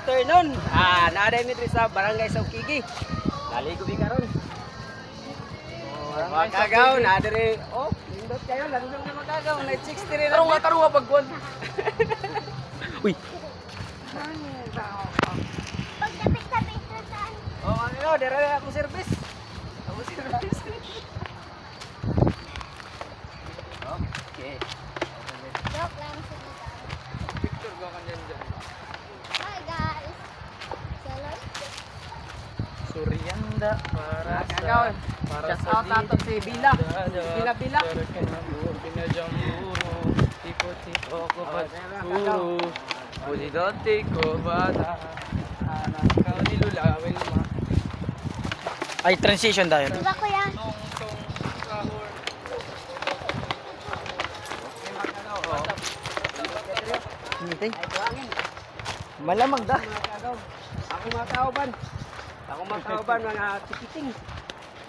afternoon. Naaday mi diri sa Barangay Saukigi. Naligo mi karon. Mga kagaw na diri. Oh, nindot kayo landong na magagaw. Night 63 na. Karuwa pagkuan. Uy. Pagdapit-tapit na saan? Oh, ano, diri ako service. Ako service. Okay. Joke lang sa dito. Picture ko kanyan dyan. Hi guys. Salon. Suryanda para Kagaw. para Shout out nato si Bila. Bila. Pinajamburo, tipo ko Oh, pagkuro. Bulidote ko bata. Anak ka nilulawin ma. Ay, transition tayo. Diba kuya? Tong kahor. Hintay. Ay, buhangin. Malamang da. Mga kagaw. Ako mga kauban. Ako mga kauban, mga tikiting.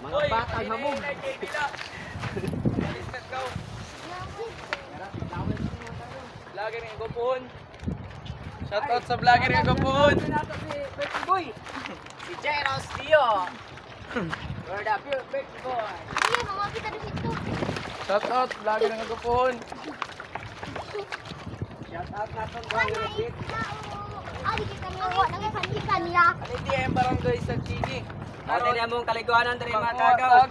Mga batang hamog. Vlogger ng Gopon. Shout out sa vlogger ng Gopon. Nato si Betty Boy. Si Jairus Dio. Word up, Betty Boy. Ayun, mga kita dito. Shout out vlogger ng Gopon. Shout out nato Ay, mga may Betty. Ay, kita mo. Nagpandikan niya. Aliti ang barangay sa Chigi. Ate niya mong kaliguanan diri mga kagaw.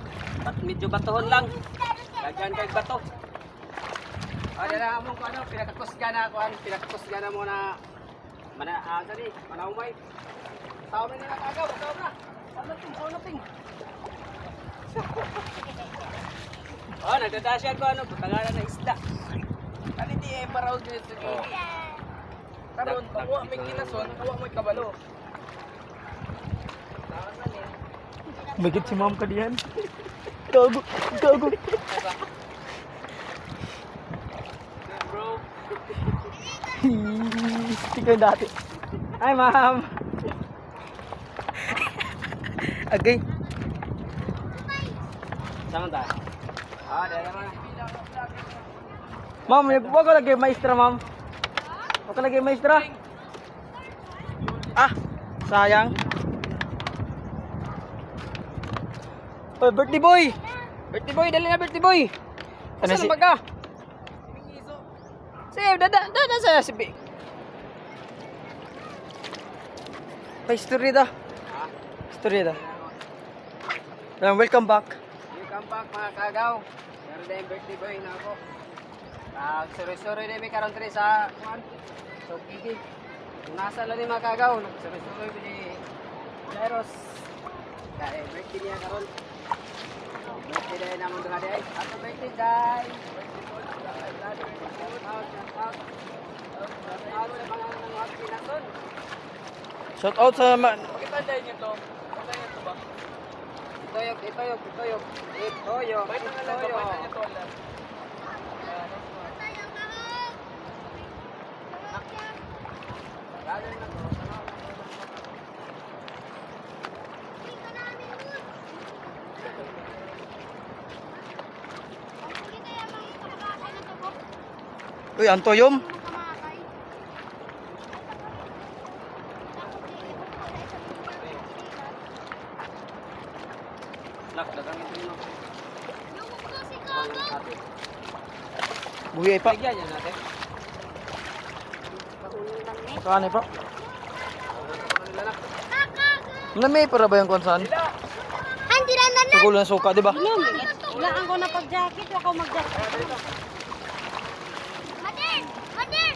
At medyo batuhon lang. Daghan kay bato. Ada na among ko ano, pinakakusga na ko ano, pinakakusga na mo na sani, manaumay. Tao na nila kagaw, tao na. Tao na ting. Oh, nagdadasyan ko ano, butangalan na isda. Aliti ang barangay sa Chigi. Karon, pakuha may kinason, pakuha may kabalo. Magit si ma'am ka diyan. Gago. Gago. Bro, Tingnan dati. Hi, ma'am. Agay. Sama ta? Ah, dala man. Ma'am, wag ko lagi maestra, ma'am. Wag ko lagi maestra. Ah, sayang. Oh, birthday boy. Birthday boy, dali na birthday boy. Ano Ano si- si baga? Sige, dada sa sibi. Ay, story da. Story da. Welcome back. Welcome back mga kagaw. Pero dahil birthday boy na ako. Sorry na may karon tre sa kuan. So gigi. Nasa lang ni mga kagaw, sorry ni Leros. Dahil birthday niya karon. Birthday dahil naman doon dahil. Happy birthday dahil. Shout out sa bakit anday niyo to? Anday niyo to ba? Itoyok. Bakit ang alam ba? Bakit niyo to alam? Uy, Antoyom. Dagang ito yun. Buhi pa. Bigyan niya natin. Saan pa? Nami para ba yung konsan? Andi na na. Sa gulo ng suka, di ba? Ilaan ko na pag-jacket, wala ko mag-jacket. Madir! Madir!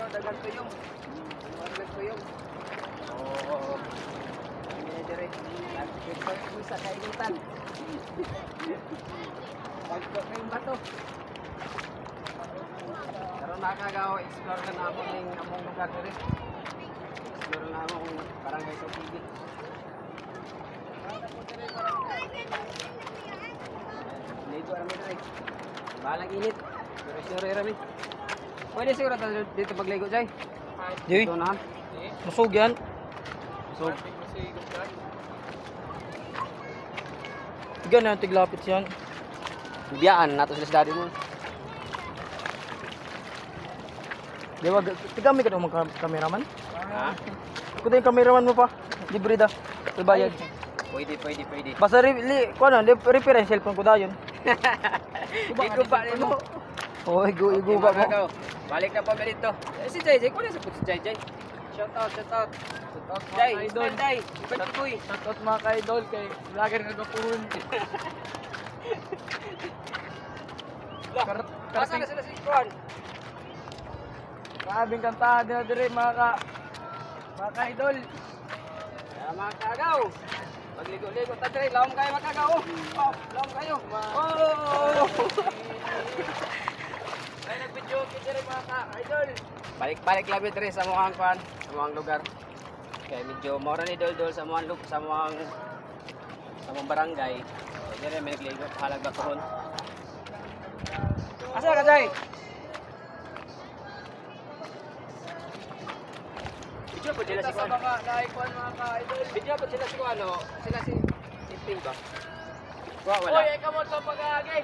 Dagang tuyong. Dagang tuyong. Oo. Ini dire. Kita sa kainutan. Pagko kay bato. Karon nakagaw explore na namo ning among lugar dire. Explore na among barangay sa Pigi. Dito rami dire. Balang init. Pero sure rami. Pwede siguro tayo dito magligo jay. Di, Ito na. masug yan. So, Tiga na yung tiglapit yan. biyaan nato sila sa daddy mo. Di ba, tigamay ka naman kameraman? Ha? Kung yung kameraman mo pa, libre da. Ibayad. Pwede. Basta reference cellphone ko dayon. Iguba rin mo. Oo, iguba mo. Kagaw. Balik na po kami dito. Si Jay, kung nasa po si Jay. Shout out. Jay, idol. Jay, ibalik ko eh. Shoutout mga ka-idol kay vlogger nga gapuhon. Kasa na sila si Juan. Grabing kantahan nila dire mga ka-idol. Kaya mga kagaw. Magligo-ligo ta dire, lawom kayo mga kagaw. Oh, lawom kayo. Oh! Ay nag-video kit dire mga ka-idol. Balik labi dire sa muhang kuan, sa muhang lugar. Kaya medyo mora ni dol sa muhang barangay. So, dire may nagligo halag ba kuhon. Asa ka Jay? Video po sila si Kuan. mga naikuan mga ka-idol. Video po sila si Kuan, no? Sila si Ping ba? Wala. Oy, ikaw mo sa pag-aagay.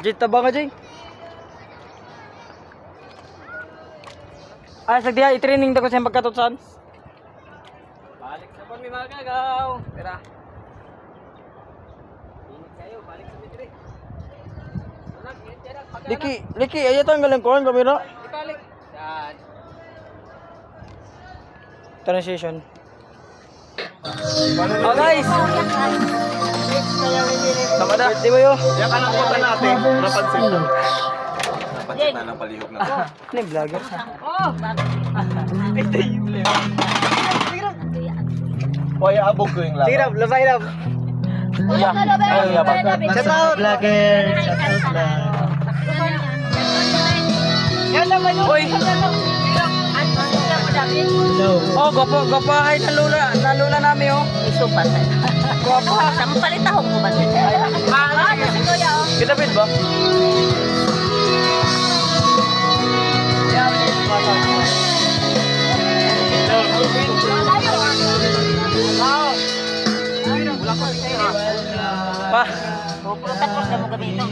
Jay, taba ka Jay. Ay, sagdiha, i-training na ko sa pagkatutsan. Balik sa pon, may mga kagaw. Tira. Init kayo, balik sa midri. Anak, init kayo. Liki, ayo tanggalan ko ang kamera. Ibalik. Yan. Transition. Oh guys! Tama na. Di ba yun? Yan ka lang po natin. Napansin na. Napansin na ng palihog na. Ano yung vlogger? Hoy, abog ko yung Sige laban. Rab, labay Rab. Shout out! Vlogger! Shout out! Uy! Oh, gopo ay nalula namin oh. Isupat. Gopo. Sampalit ako mo ba? Kasi kuya, oh. Kita pin ba? Pa. Tapos na mo kami ito.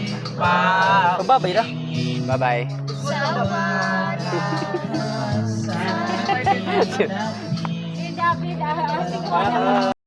Babay na. Bye-bye. Si David, si Kuya.